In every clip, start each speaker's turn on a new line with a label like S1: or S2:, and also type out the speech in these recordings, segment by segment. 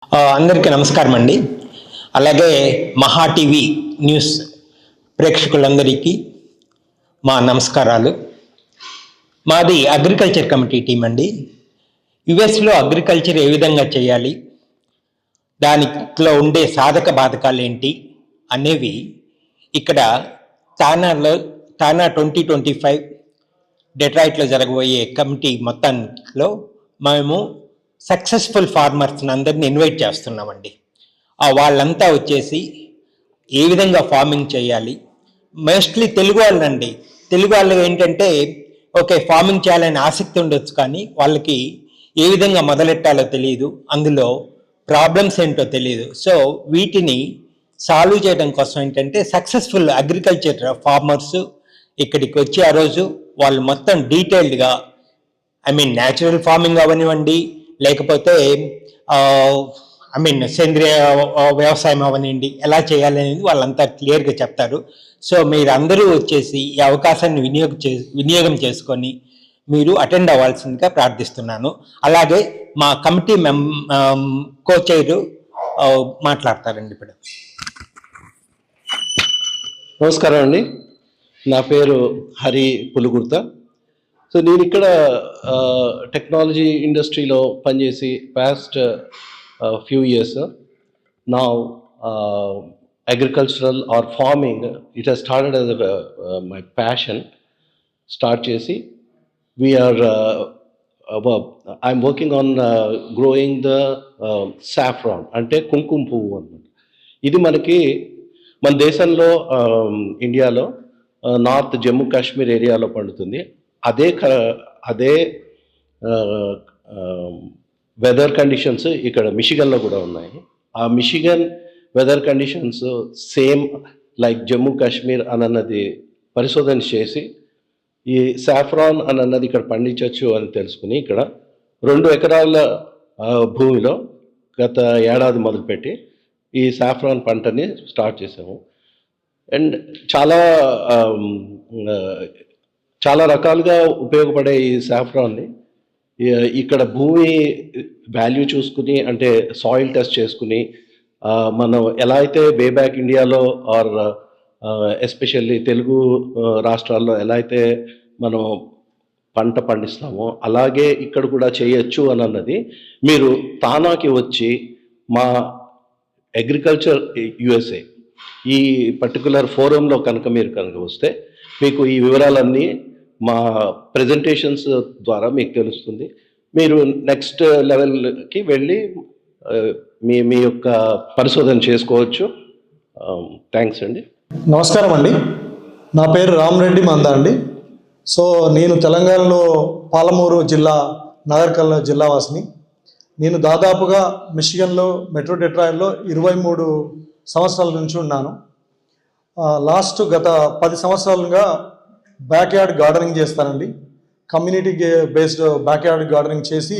S1: అందరికీ నమస్కారం అండి. అలాగే మహా టీవీ న్యూస్ ప్రేక్షకులందరికీ మా నమస్కారాలు. మాది అగ్రికల్చర్ కమిటీ టీం అండి. యుఎస్లో అగ్రికల్చర్ ఏ విధంగా చేయాలి, దానిలో ఉండే సాధక బాధకాలు ఏంటి అనేవి ఇక్కడ తానా 2025 డెట్రాయిట్లో జరగబోయే కమిటీ మొత్తంలో మేము సక్సెస్ఫుల్ ఫార్మర్స్ని అందరిని ఇన్వైట్ చేస్తున్నామండి. వాళ్ళంతా వచ్చేసి ఏ విధంగా ఫార్మింగ్ చేయాలి, మోస్ట్లీ తెలుగు వాళ్ళండి. తెలుగు వాళ్ళు ఏంటంటే ఓకే ఫార్మింగ్ చేయాలని ఆసక్తి ఉండొచ్చు, కానీ వాళ్ళకి ఏ విధంగా మొదలెట్టాలో తెలియదు, అందులో ప్రాబ్లమ్స్ ఏంటో తెలియదు. సో వీటిని సాల్వ్ చేయడం కోసం ఏంటంటే సక్సెస్ఫుల్ అగ్రికల్చర్ ఫార్మర్స్ ఇక్కడికి వచ్చి ఆ రోజు వాళ్ళు మొత్తం డీటెయిల్డ్గా న్యాచురల్ ఫార్మింగ్ అవనివ్వండి, లేకపోతే సేంద్రియ వ్యవసాయం అవనండి, ఎలా చేయాలనేది వాళ్ళంతా క్లియర్గా చెప్తారు. సో మీరు అందరూ వచ్చేసి ఈ అవకాశాన్ని వినియోగం చేసుకొని మీరు అటెండ్ అవ్వాల్సిందిగా ప్రార్థిస్తున్నాను. అలాగే మా కమిటీ కోచైరు మాట్లాడతారండి ఇప్పుడు.
S2: నమస్కారం అండి, నా పేరు హరి పులుగుర్త. సో నేను ఇక్కడ టెక్నాలజీ ఇండస్ట్రీలో పనిచేసి పాస్ట్ ఫ్యూ ఇయర్స్ నా agricultural or farming it has started as my passion. Start చేసి we are I'm working on growing the saffron, అంటే కుంకుమ పువ్వు అన్నమాట. ఇది మన దేశంలో ఇండియాలో నార్త్ జమ్మూ కాశ్మీర్ ఏరియాలో పండుతుంది. అదే వెదర్ కండిషన్స్ ఇక్కడ మిషిగన్లో కూడా ఉన్నాయి. ఆ Michigan weather conditions same like Jammu Kashmir అన్నది పరిశోధన చేసి ఈ సాఫ్రాన్ అన్నది ఇక్కడ పండించవచ్చు అని తెలుసుకుని ఇక్కడ 2 ఎకరాల భూమిలో గత ఏడాది మొదలుపెట్టి ఈ సాఫ్రాన్ పంటని స్టార్ట్ చేసాము. అండ్ చాలా రకాలుగా ఉపయోగపడే ఈ సాఫ్రాన్ని ఇక్కడ భూమి వాల్యూ చూసుకుని, అంటే సాయిల్ టెస్ట్ చేసుకుని, మనం ఎలా అయితే వే బ్యాక్ ఇండియాలో ఆర్ ఎస్పెషల్లీ తెలుగు రాష్ట్రాల్లో ఎలా అయితే మనం పంట పండిస్తామో అలాగే ఇక్కడ కూడా చేయొచ్చు అన్నది మీరు తానాకి వచ్చి మా అగ్రికల్చర్ యుఎస్ఏ ఈ పర్టికులర్ ఫోరంలో మీరు వస్తే మీకు ఈ వివరాలన్నీ మా ప్రెజెంటేషన్స్ ద్వారా మీకు తెలుస్తుంది. మీరు నెక్స్ట్ లెవెల్కి వెళ్ళి మీ యొక్క పరిశోధన చేసుకోవచ్చు. థ్యాంక్స్ అండి.
S3: నమస్కారం అండి, నా పేరు రామరెడ్డి మందా అండి. సో నేను తెలంగాణలో పాలమూరు జిల్లా నగర్కల్ జిల్లావాసిని. నేను దాదాపుగా మిషిగన్లో మెట్రో డెట్రాయిట్లో 23 సంవత్సరాల నుంచి ఉన్నాను. గత 10 సంవత్సరాలుగా బ్యాక్ యార్డ్ గార్డెనింగ్ చేస్తానండి. Community based back yard gardening చేసి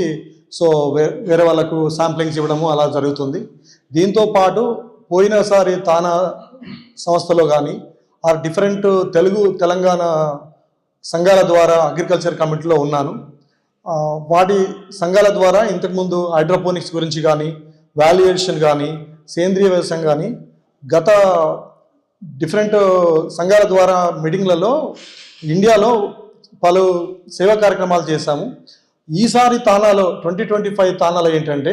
S3: సో వేరే వాళ్ళకు శాంప్లింగ్స్ ఇవ్వడము అలా జరుగుతుంది. దీంతో పాటు పోయినసారి తానా సంస్థలో కానీ ఆ డిఫరెంట్ తెలంగాణ సంఘాల ద్వారా అగ్రికల్చర్ కమిటీలో ఉన్నాను. వాటి సంఘాల ద్వారా ఇంతకుముందు హైడ్రోపోనిక్స్ గురించి కానీ, వాల్యుయేషన్ కానీ, సేంద్రియ వ్యవసాయం కానీ గత డిఫరెంట్ సంఘాల ద్వారా మీటింగ్లలో ఇండియాలో పలు సేవా కార్యక్రమాలు చేశాము. ఈసారి తానాలో 2025 తానాలో ఏంటంటే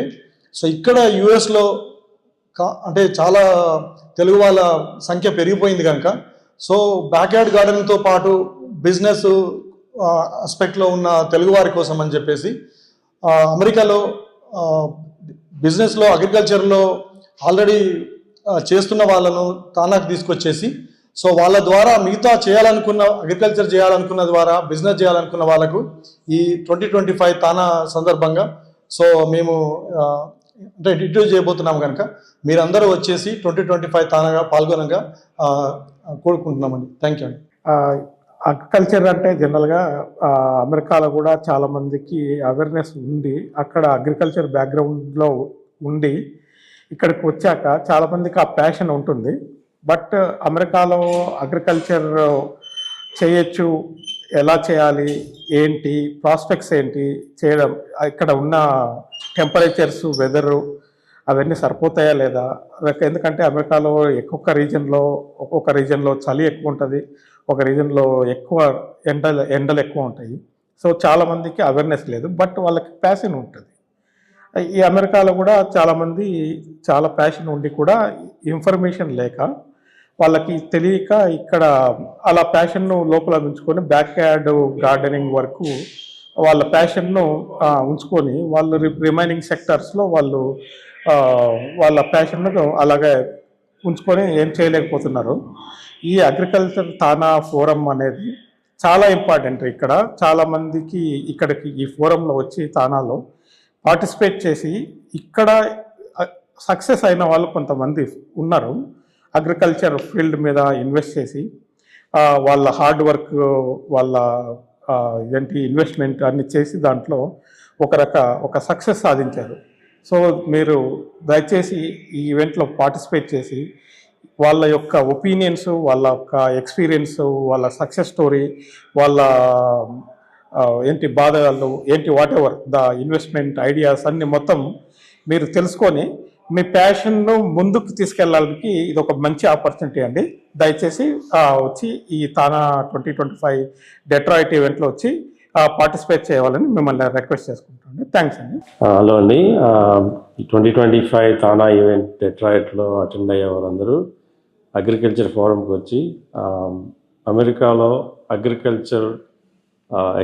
S3: సో ఇక్కడ యుఎస్లో అంటే చాలా తెలుగు వాళ్ళ సంఖ్య పెరిగిపోయింది కనుక సో బ్యాక్యార్డ్ గార్డెనింగ్తో పాటు బిజినెస్ ఆస్పెక్ట్లో ఉన్న తెలుగు వారి కోసం అని చెప్పేసి అమెరికాలో బిజినెస్లో అగ్రికల్చర్లో ఆల్రెడీ చేస్తున్న వాళ్ళను తానాకు తీసుకొచ్చేసి సో వాళ్ళ ద్వారా మిగతా అగ్రికల్చర్ చేయాలనుకున్న ద్వారా బిజినెస్ చేయాలనుకున్న వాళ్ళకు ఈ 2025 తానా సందర్భంగా సో మేము అంటే ఇంట్రడ్యూస్ చేయబోతున్నాము కనుక మీరందరూ వచ్చేసి 2025 తానాగా పాల్గొనగా కోరుకుంటున్నామండి. థ్యాంక్ యూ అండి.
S4: అగ్రికల్చర్ అంటే జనరల్గా అమెరికాలో కూడా చాలామందికి అవేర్నెస్ ఉంది. అక్కడ అగ్రికల్చర్ బ్యాక్గ్రౌండ్లో ఉండి ఇక్కడికి వచ్చాక చాలామందికి ఆ ప్యాషన్ ఉంటుంది. బట్ అమెరికాలో అగ్రికల్చర్ చేయొచ్చు, ఎలా చేయాలి, ఏంటి ప్రాస్పెక్ట్స్ ఏంటి చేయడం, ఇక్కడ ఉన్న టెంపరేచర్స్, వెదరు, అవన్నీ సరిపోతాయా లేదా, ఎందుకంటే అమెరికాలో ఒక్కొక్క రీజన్లో చలి ఎక్కువ ఉంటుంది, ఒక రీజన్లో ఎక్కువ ఎండలు ఎక్కువ ఉంటాయి. సో చాలామందికి అవేర్నెస్ లేదు, బట్ వాళ్ళకి ప్యాషన్ ఉంటుంది. ఈ అమెరికాలో కూడా చాలామంది చాలా ప్యాషన్ ఉండి కూడా ఇన్ఫర్మేషన్ లేక, వాళ్ళకి తెలియక ఇక్కడ అలా ప్యాషన్ను లోపల ఉంచుకొని బ్యాక్ యార్డ్ గార్డెనింగ్ వరకు వాళ్ళ ప్యాషన్ను ఉంచుకొని వాళ్ళు రిమైనింగ్ సెక్టర్స్లో వాళ్ళు వాళ్ళ ప్యాషన్ను అలాగే ఉంచుకొని ఏం చేయలేకపోతున్నారు. ఈ అగ్రికల్చర్ తానా ఫోరం అనేది చాలా ఇంపార్టెంట్. ఇక్కడ చాలామందికి ఇక్కడికి ఈ ఫోరంలో వచ్చి తానాలో పార్టిసిపేట్ చేసి ఇక్కడ సక్సెస్ అయిన వాళ్ళు కొంతమంది ఉన్నారు. అగ్రికల్చర్ ఫీల్డ్ మీద ఇన్వెస్ట్ చేసి వాళ్ళ హార్డ్ వర్క్, వాళ్ళ ఇన్వెస్ట్మెంట్ అన్ని చేసి దాంట్లో ఒక సక్సెస్ సాధించారు. సో మీరు దయచేసి ఈ ఈవెంట్లో పార్టిసిపేట్ చేసి వాళ్ళ యొక్క ఒపీనియన్స్, వాళ్ళ యొక్క ఎక్స్పీరియన్స్, వాళ్ళ సక్సెస్ స్టోరీ, వాళ్ళ బాధలు what ever the investment ideas అన్ని మొత్తం మీరు తెలుసుకొని మీ ప్యాషన్ను ముందుకు తీసుకెళ్ళడానికి ఇది ఒక మంచి ఆపర్చునిటీ అండి. దయచేసి వచ్చి ఈ తానా 2025 డెట్రాయిట్ ఈవెంట్లో వచ్చి పార్టిసిపేట్ చేయాలని మిమ్మల్ని రిక్వెస్ట్ చేసుకుంటాను. థ్యాంక్స్ అండి.
S5: హలో అండి, 2025 తానా ఈవెంట్ డెట్రాయిట్లో అటెండ్ అయ్యే వారందరూ అగ్రికల్చర్ ఫోరంకి వచ్చి అమెరికాలో అగ్రికల్చర్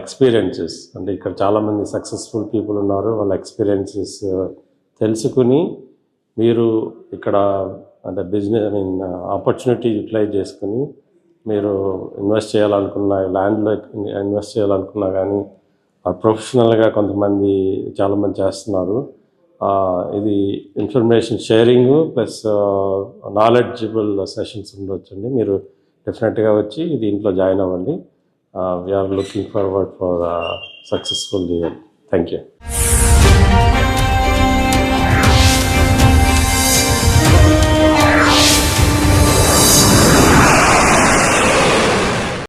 S5: ఎక్స్పీరియన్సెస్, అంటే ఇక్కడ చాలామంది సక్సెస్ఫుల్ పీపుల్ ఉన్నారు, వాళ్ళ ఎక్స్పీరియన్సెస్ తెలుసుకుని మీరు ఇక్కడ అంటే బిజినెస్ ఆపర్చునిటీ యూటిలైజ్ చేసుకుని మీరు ఇన్వెస్ట్ చేయాలనుకున్న, ల్యాండ్లో ఇన్వెస్ట్ చేయాలనుకున్నా కానీ ప్రొఫెషనల్గా కొంతమంది చాలామంది చేస్తున్నారు. ఇది information sharing plus knowledgeable sessions ఉండొచ్చండి. మీరు డెఫినెట్గా వచ్చి దీంట్లో జాయిన్ అవ్వండి. We are looking forward for successful event. Thank you.